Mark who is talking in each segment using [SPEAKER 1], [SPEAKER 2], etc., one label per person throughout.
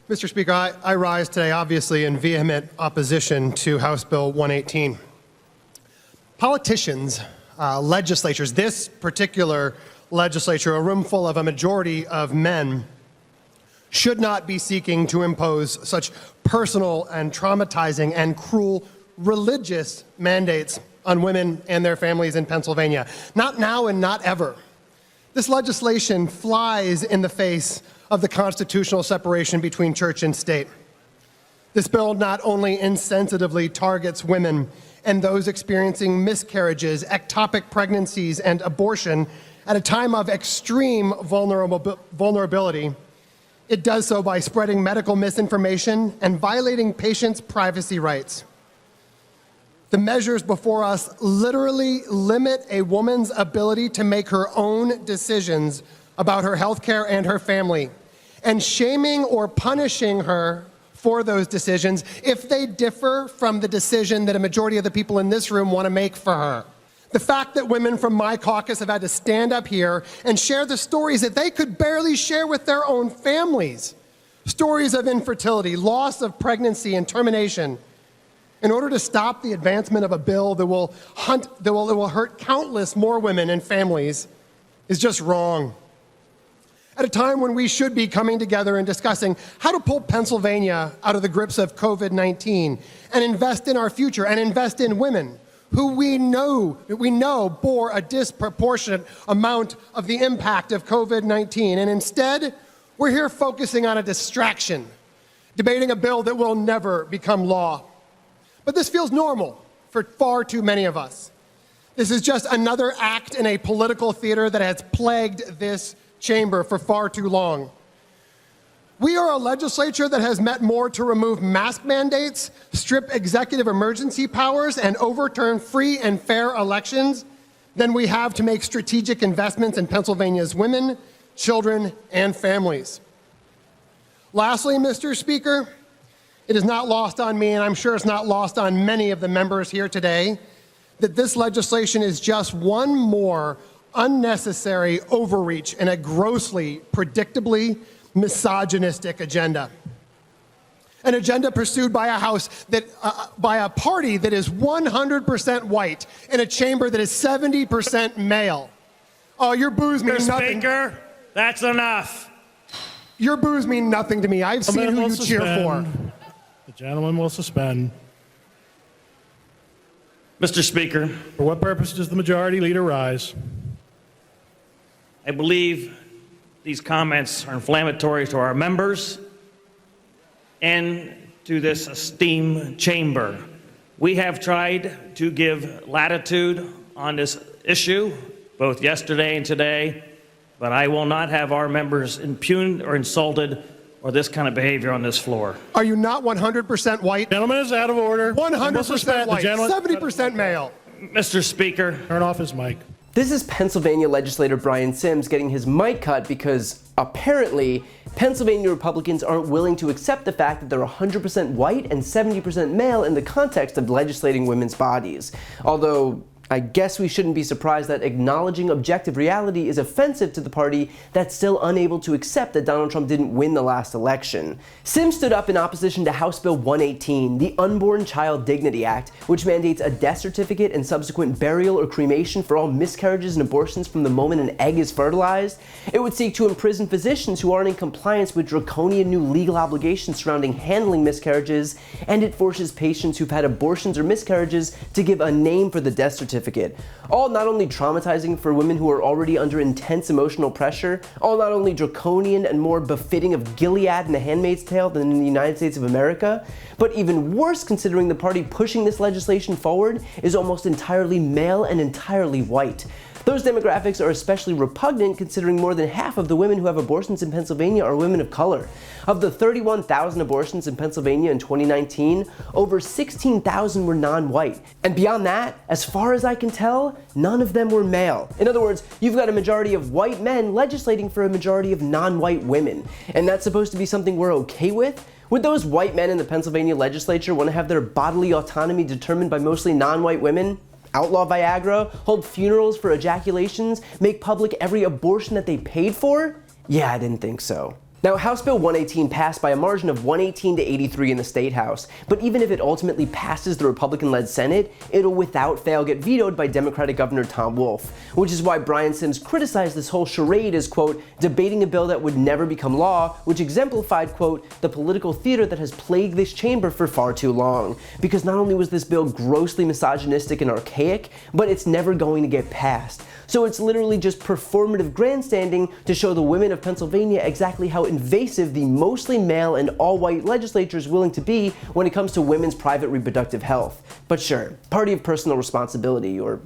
[SPEAKER 1] Mr. Speaker, I rise today obviously in vehement opposition to House Bill 118. Politicians, legislatures, this particular legislature, a room full of a majority of men, should not be seeking to impose such personal and traumatizing and cruel religious mandates on women and their families in Pennsylvania. Not now and not ever. This legislation flies in the face of the constitutional separation between church and state. This bill not only insensitively targets women and those experiencing miscarriages, ectopic pregnancies, and abortion at a time of extreme vulnerability, it does so by spreading medical misinformation and violating patients' privacy rights. The measures before us literally limit a woman's ability to make her own decisions about her health care and her family, and shaming or punishing her for those decisions if they differ from the decision that a majority of the people in this room want to make for her. The fact that women from my caucus have had to stand up here and share the stories that they could barely share with their own families, stories of infertility, loss of pregnancy, and termination, in order to stop the advancement of a bill that will hurt countless more women and families, is just wrong. At a time when we should be coming together and discussing how to pull Pennsylvania out of the grips of COVID-19 and invest in our future and invest in women who we know bore a disproportionate amount of the impact of COVID-19. And instead, we're here focusing on a distraction, debating a bill that will never become law. But this feels normal for far too many of us. This is just another act in a political theater that has plagued this chamber for far too long. We are a legislature that has met more to remove mask mandates, strip executive emergency powers, and overturn free and fair elections than we have to make strategic investments in Pennsylvania's women, children, and families. Lastly, Mr. Speaker, it is not lost on me, and I'm sure it's not lost on many of the members here today, that this legislation is just one more unnecessary overreach in a grossly, predictably misogynistic agenda. An agenda pursued by by a party that is 100% white in a chamber that is 70% male. Oh, your boos mean nothing.
[SPEAKER 2] Mr. Speaker, that's enough.
[SPEAKER 1] Your boos mean nothing to me. I've seen who you cheer for.
[SPEAKER 3] The gentleman will suspend.
[SPEAKER 2] Mr. Speaker.
[SPEAKER 3] For what purpose does the majority leader rise?
[SPEAKER 2] I believe these comments are inflammatory to our members and to this esteemed chamber. We have tried to give latitude on this issue, both yesterday and today, but I will not have our members impugned or insulted or this kind of behavior on this floor.
[SPEAKER 1] Are you not 100% white?
[SPEAKER 3] Gentleman is out of order.
[SPEAKER 1] 100% white, 70% male.
[SPEAKER 2] Mr. Speaker.
[SPEAKER 3] Turn off his mic.
[SPEAKER 4] This is Pennsylvania legislator Brian Sims getting his mic cut because apparently Pennsylvania Republicans aren't willing to accept the fact that they're 100% white and 70% male in the context of legislating women's bodies. Although I guess we shouldn't be surprised that acknowledging objective reality is offensive to the party that's still unable to accept that Donald Trump didn't win the last election. Sims stood up in opposition to House Bill 118, the Unborn Child Dignity Act, which mandates a death certificate and subsequent burial or cremation for all miscarriages and abortions from the moment an egg is fertilized. It would seek to imprison physicians who aren't in compliance with draconian new legal obligations surrounding handling miscarriages, and it forces patients who've had abortions or miscarriages to give a name for the death certificate. All not only traumatizing for women who are already under intense emotional pressure, all not only draconian and more befitting of Gilead and The Handmaid's Tale than in the United States of America, but even worse considering the party pushing this legislation forward is almost entirely male and entirely white. Those demographics are especially repugnant considering more than half of the women who have abortions in Pennsylvania are women of color. Of the 31,000 abortions in Pennsylvania in 2019, over 16,000 were non-white. And beyond that, as far as I can tell, none of them were male. In other words, you've got a majority of white men legislating for a majority of non-white women. And that's supposed to be something we're okay with? Would those white men in the Pennsylvania legislature want to have their bodily autonomy determined by mostly non-white women? Outlaw Viagra, hold funerals for ejaculations, make public every abortion that they paid for? Yeah, I didn't think so. Now, House Bill 118 passed by a margin of 118 to 83 in the State House, but even if it ultimately passes the Republican-led Senate, it'll without fail get vetoed by Democratic Governor Tom Wolf, which is why Brian Sims criticized this whole charade as, quote, debating a bill that would never become law, which exemplified, quote, the political theater that has plagued this chamber for far too long. Because not only was this bill grossly misogynistic and archaic, but it's never going to get passed. So it's literally just performative grandstanding to show the women of Pennsylvania exactly how invasive the mostly male and all-white legislature is willing to be when it comes to women's private reproductive health. But sure, party of personal responsibility, or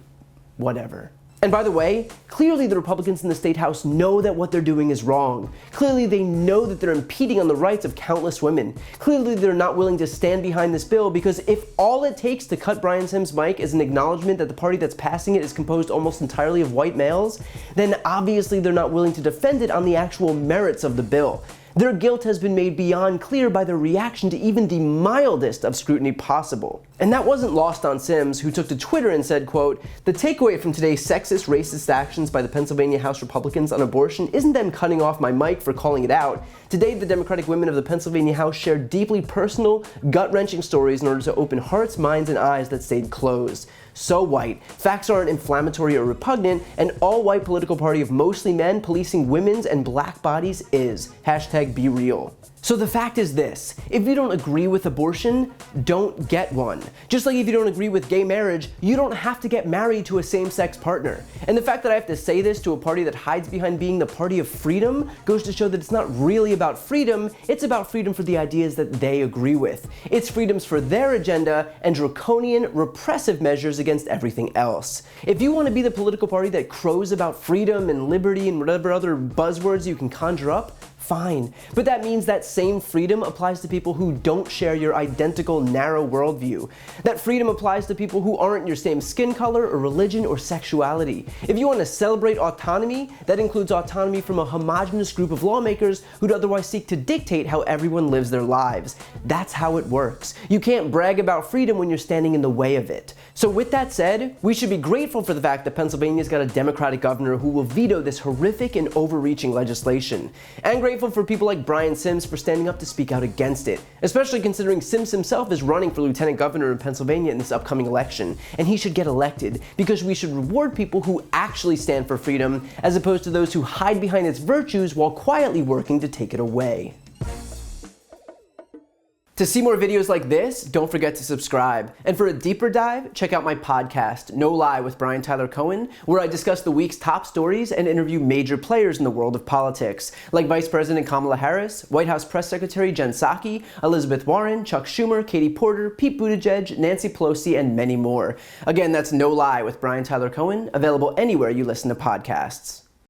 [SPEAKER 4] whatever. And by the way, clearly the Republicans in the State House know that what they're doing is wrong. Clearly they know that they're impeding on the rights of countless women. Clearly they're not willing to stand behind this bill, because if all it takes to cut Brian Sims' mic is an acknowledgement that the party that's passing it is composed almost entirely of white males, then obviously they're not willing to defend it on the actual merits of the bill. Their guilt has been made beyond clear by their reaction to even the mildest of scrutiny possible. And that wasn't lost on Sims, who took to Twitter and said, quote, the takeaway from today's sexist, racist actions by the Pennsylvania House Republicans on abortion isn't them cutting off my mic for calling it out. Today, the Democratic women of the Pennsylvania House shared deeply personal, gut-wrenching stories in order to open hearts, minds, and eyes that stayed closed. So white, facts aren't inflammatory or repugnant, an all-white political party of mostly men policing women's and black bodies is. Hashtag be real. So the fact is this: if you don't agree with abortion, don't get one. Just like if you don't agree with gay marriage, you don't have to get married to a same-sex partner. And the fact that I have to say this to a party that hides behind being the party of freedom goes to show that it's not really about freedom, it's about freedom for the ideas that they agree with. It's freedoms for their agenda and draconian, repressive measures against everything else. If you want to be the political party that crows about freedom and liberty and whatever other buzzwords you can conjure up, fine. But that means that same freedom applies to people who don't share your identical narrow worldview. That freedom applies to people who aren't your same skin color or religion or sexuality. If you want to celebrate autonomy, that includes autonomy from a homogenous group of lawmakers who'd otherwise seek to dictate how everyone lives their lives. That's how it works. You can't brag about freedom when you're standing in the way of it. So with that said, we should be grateful for the fact that Pennsylvania's got a Democratic governor who will veto this horrific and overreaching legislation. And grateful for people like Brian Sims for standing up to speak out against it, especially considering Sims himself is running for lieutenant governor in Pennsylvania in this upcoming election, and he should get elected because we should reward people who actually stand for freedom as opposed to those who hide behind its virtues while quietly working to take it away. To see more videos like this, don't forget to subscribe. And for a deeper dive, check out my podcast, No Lie with Brian Tyler Cohen, where I discuss the week's top stories and interview major players in the world of politics, like Vice President Kamala Harris, White House Press Secretary Jen Psaki, Elizabeth Warren, Chuck Schumer, Katie Porter, Pete Buttigieg, Nancy Pelosi, and many more. Again, that's No Lie with Brian Tyler Cohen, available anywhere you listen to podcasts.